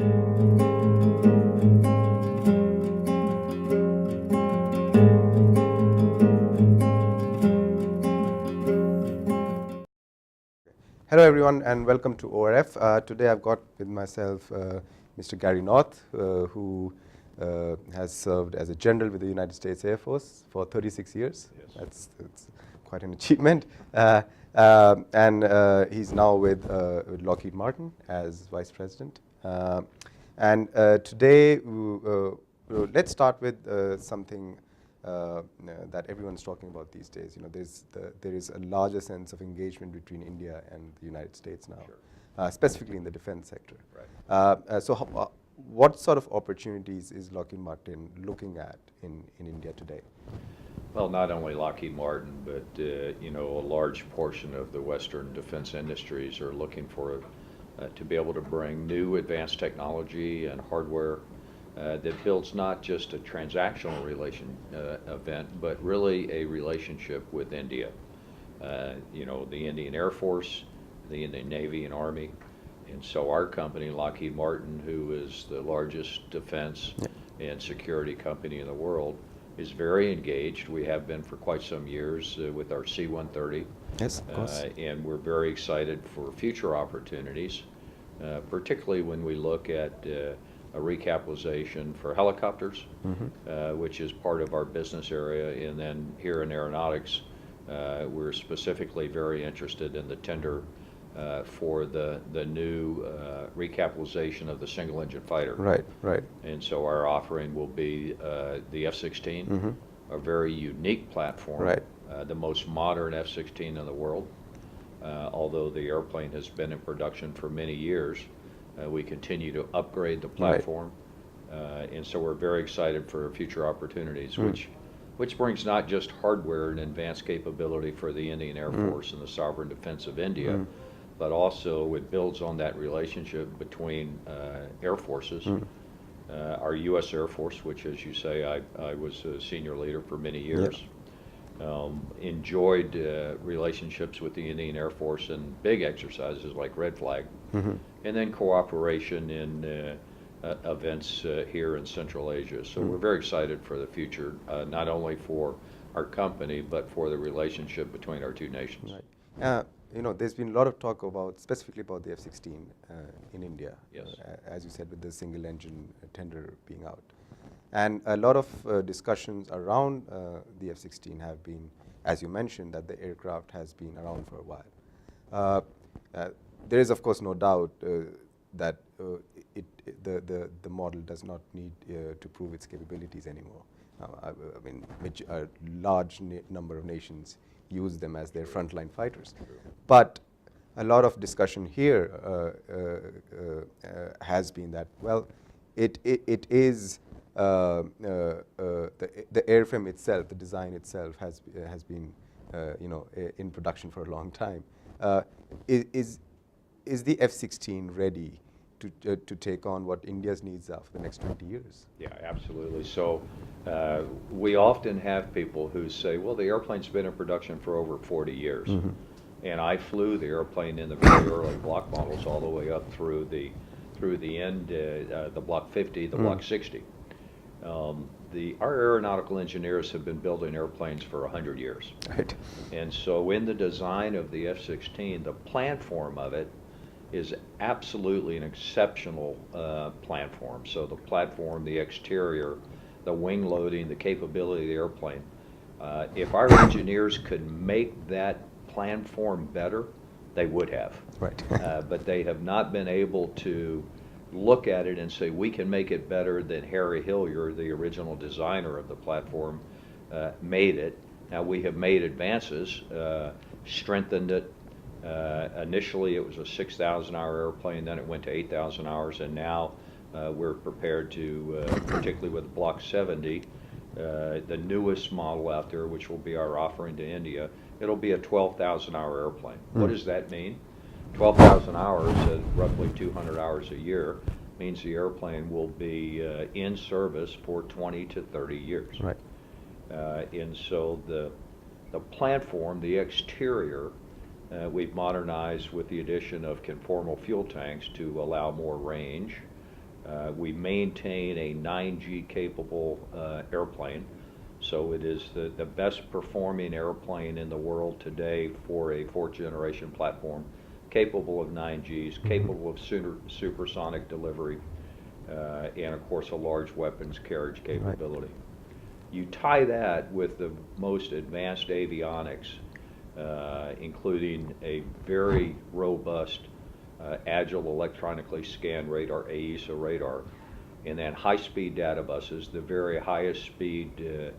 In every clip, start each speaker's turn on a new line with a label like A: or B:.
A: Hello everyone and welcome to ORF. Today I've got with myself Mr. Gary North, who has served as a general with the United States Air Force for 36 years. Yes. That's quite an achievement. And he's now with Lockheed Martin as vice president. Today, let's start with something that everyone's talking about these days. You know, there is a larger sense of engagement between India and the United States now, sure. Specifically in the defense sector. Right. What sort of opportunities is Lockheed Martin looking at in India today?
B: Well, not only Lockheed Martin, but you know, a large portion of the Western defense industries are looking for to be able to bring new advanced technology and hardware that builds not just a transactional event, but really a relationship with India. You know, the Indian Air Force, the Indian Navy and Army, and so our company, Lockheed Martin, who is the largest defense and security company in the world, is very engaged. We have been for quite some years with our C-130.
A: Yes, of course.
B: And we're very excited for future opportunities, particularly when we look at a recapitalization for helicopters, which is part of our business area. And then here in Aeronautics, we're specifically very interested in the tender for the new recapitalization of the single-engine fighter.
A: Right, right.
B: And so our offering will be the F-16, a very unique platform, right. The most modern F-16 in the world. Although the airplane has been in production for many years, we continue to upgrade the platform, right. And so we're very excited for future opportunities, which brings not just hardware and advanced capability for the Indian Air Force and the sovereign defense of India, but also it builds on that relationship between air forces. Our U.S. Air Force, which, as you say, I was a senior leader for many years, enjoyed relationships with the Indian Air Force in big exercises like Red Flag, and then cooperation in events here in Central Asia. So we're very excited for the future, not only for our company, but for the relationship between our two nations.
A: Right. You know, there's been a lot of talk about, specifically about the F-16 in India,
B: yes.
A: As you said, with the single engine tender being out. And a lot of discussions around the F-16 have been, as you mentioned, that the aircraft has been around for a while. There is, of course, no doubt that the model does not need to prove its capabilities anymore. I mean, a large number of nations use them as their frontline fighters. But a lot of discussion here has been that, well, it is the airframe itself, the design itself has been you know, in production for a long time. Is the F-16 ready to take on what India's needs are for the next 20 years?
B: Yeah, absolutely. So we often have people who say, well, the airplane's been in production for over 40 years. And I flew the airplane in the very early block models all the way up through the end, the Block 50, the Block 60. Our aeronautical engineers have been building airplanes for 100 years.
A: Right.
B: And so in the design of the F-16, the platform of it is absolutely an exceptional platform. So the platform, the exterior, the wing loading, the capability of the airplane. If our engineers could make that platform better, they would have.
A: Right.
B: But they have not been able to look at it and say, we can make it better than Harry Hillier, the original designer of the platform, made it. Now we have made advances, strengthened it. Initially it was a 6,000-hour airplane, then it went to 8,000 hours, and now we're prepared to, particularly with Block 70, the newest model out there, which will be our offering to India, it'll be a 12,000-hour airplane. What does that mean? 12,000 hours at roughly 200 hours a year means the airplane will be in service for 20 to 30 years.
A: Right.
B: And so the platform, the exterior, we've modernized with the addition of conformal fuel tanks to allow more range. We maintain a 9G capable airplane, so it is the best performing airplane in the world today for a fourth generation platform, capable of 9Gs, capable of supersonic delivery, and of course a large weapons carriage capability. Right. You tie that with the most advanced avionics, including a very robust agile electronically scanned radar, AESA radar, and then high-speed data buses, the very highest speed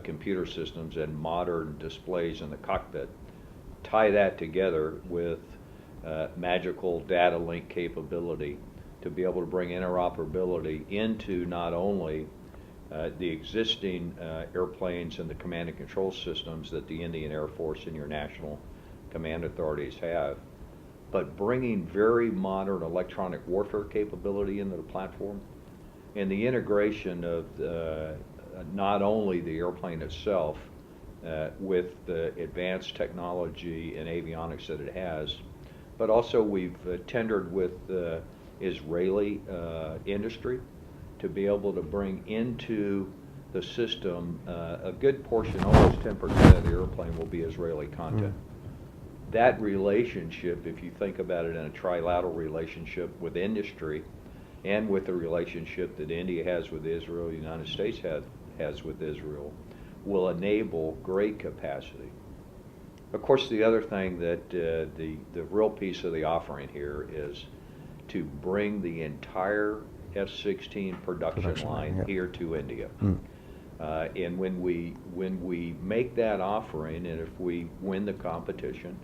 B: computer systems and modern displays in the cockpit. Tie that together with magical data link capability to be able to bring interoperability into not only the existing airplanes and the command and control systems that the Indian Air Force and your national command authorities have, but bringing very modern electronic warfare capability into the platform, and the integration of not only the airplane itself with the advanced technology and avionics that it has, but also we've tendered with the Israeli industry to be able to bring into the system a good portion, almost 10% of the airplane will be Israeli content. That relationship, if you think about it in a trilateral relationship with industry and with the relationship that India has with Israel, the United States has with Israel, will enable great capacity. Of course, the other thing that the real piece of the offering here is to bring the entire F-16 production line here to India. And when we make that offering, and if we win the competition,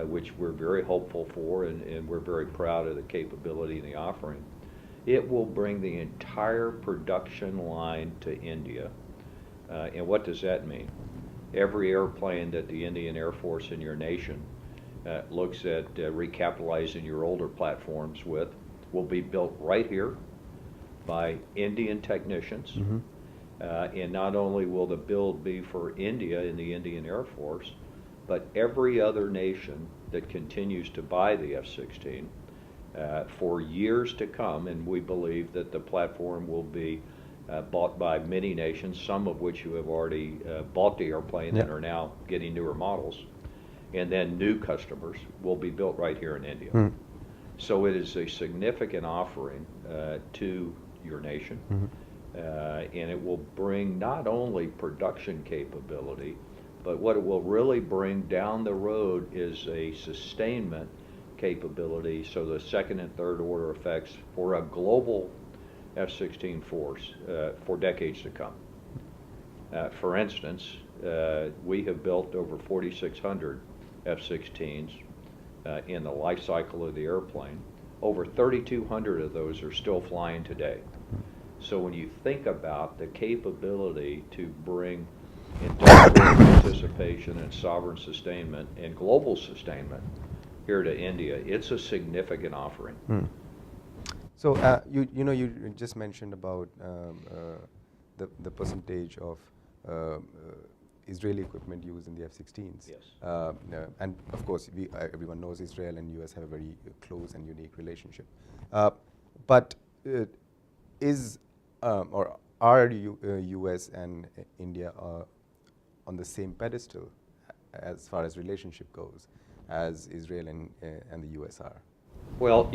B: which we're very hopeful for, and we're very proud of the capability and the offering, it will bring the entire production line to India. And what does that mean? Every airplane that the Indian Air Force in your nation looks at recapitalizing your older platforms with will be built right here by Indian technicians. And not only will the build be for India in the Indian Air Force, but every other nation that continues to buy the F-16 for years to come, and we believe that the platform will be bought by many nations, some of which who have already bought the airplane and are now getting newer models, and then new customers will be built right here in India. So it is a significant offering to your nation, and it will bring not only production capability, but what it will really bring down the road is a sustainment capability, so the second and third order effects for a global F-16 force for decades to come. For instance, we have built over 4,600 F-16s in the life cycle of the airplane. Over 3,200 of those are still flying today. So when you think about the capability to bring industrial participation and sovereign sustainment and global sustainment here to India, it's a significant offering.
A: So you just mentioned about the percentage of Israeli equipment used in the F-16s.
B: Yes.
A: And of course, everyone knows Israel and US have a very close and unique relationship. But is or are US and India on the same pedestal as far as relationship goes as Israel and the US are?
B: Well,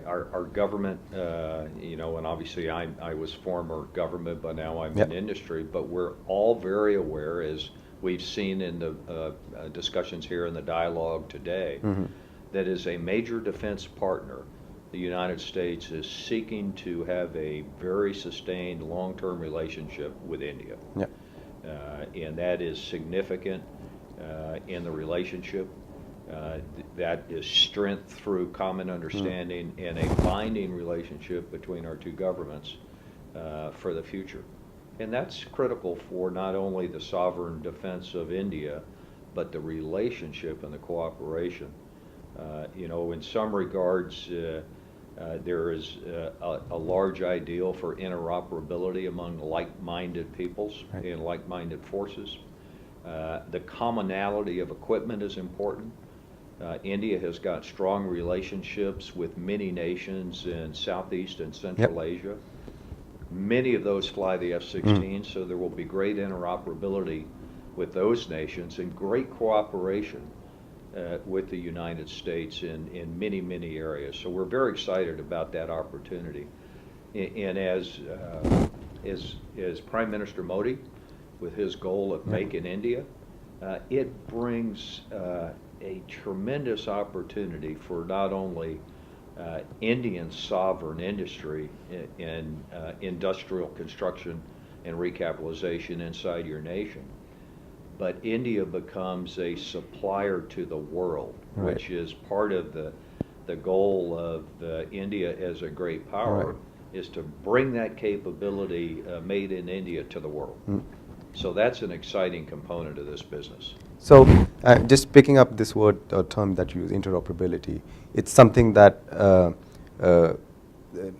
B: our government, and obviously I was former government, but now I'm in industry, but we're all very aware, as we've seen in the discussions here in the dialogue today, that as a major defense partner, the United States is seeking to have a very sustained long-term relationship with India. And that is significant in the relationship. That is strength through common understanding and a binding relationship between our two governments for the future. And that's critical for not only the sovereign defense of India, but the relationship and the cooperation. In some regards, there is a large ideal for interoperability among like-minded peoples and like-minded forces. The commonality of equipment is important. India has got strong relationships with many nations in Southeast and Central Asia. Many of those fly the F-16, so there will be great interoperability with those nations and great cooperation with the United States in many, many areas. So we're very excited about that opportunity. And as Prime Minister Modi, with his goal of Make in India, it brings a tremendous opportunity for not only Indian sovereign industry in industrial construction and recapitalization inside your nation, but India becomes a supplier to the world, which is part of the goal of India as a great power, is to bring that capability made in India to the world. So that's an exciting component of this business.
A: So just picking up this word or term that you use, interoperability, it's something that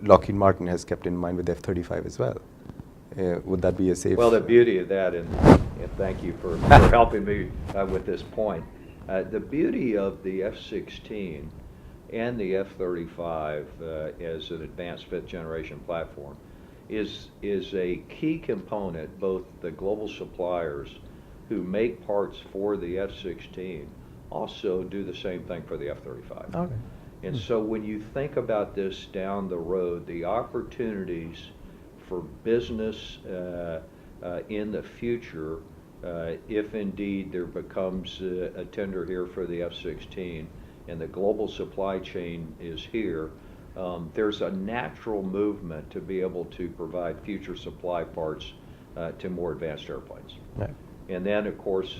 A: Lockheed Martin has kept in mind with F-35 as well. Would that be a safe?
B: Well, the beauty of that, and thank you for helping me with this point, the beauty of the F-16 and the F-35 as an advanced fifth generation platform is a key component. Both the global suppliers who make parts for the F-16 also do the same thing for the F-35.
A: Okay.
B: And so when you think about this down the road, the opportunities for business in the future, if indeed there becomes a tender here for the F-16 and the global supply chain is here, there's a natural movement to be able to provide future supply parts to more advanced airplanes.
A: Right.
B: And then, of course,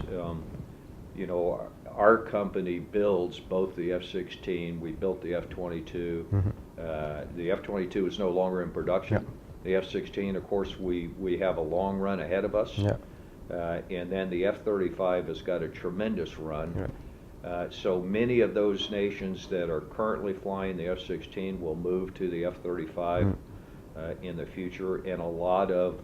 B: you know, our company builds both the F-16. We built the F-22. The F-22 is no longer in production. The F-16, of course, we have a long run ahead of us. And then the F-35 has got a tremendous run. So many of those nations that are currently flying the F-16 will move to the F-35 in the future, and a lot of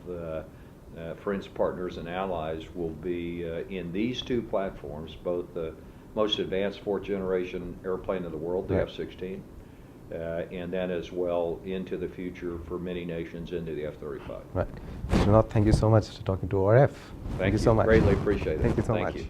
B: friends, partners, and allies will be in these two platforms, both the most advanced fourth generation airplane in the world, the F-16, and then as well into the future for many nations into the F-35.
A: Right. Mr. Nath, thank you so much for talking to ORF. Thank you so much.
B: Greatly appreciate it.
A: Thank you so much.
B: You.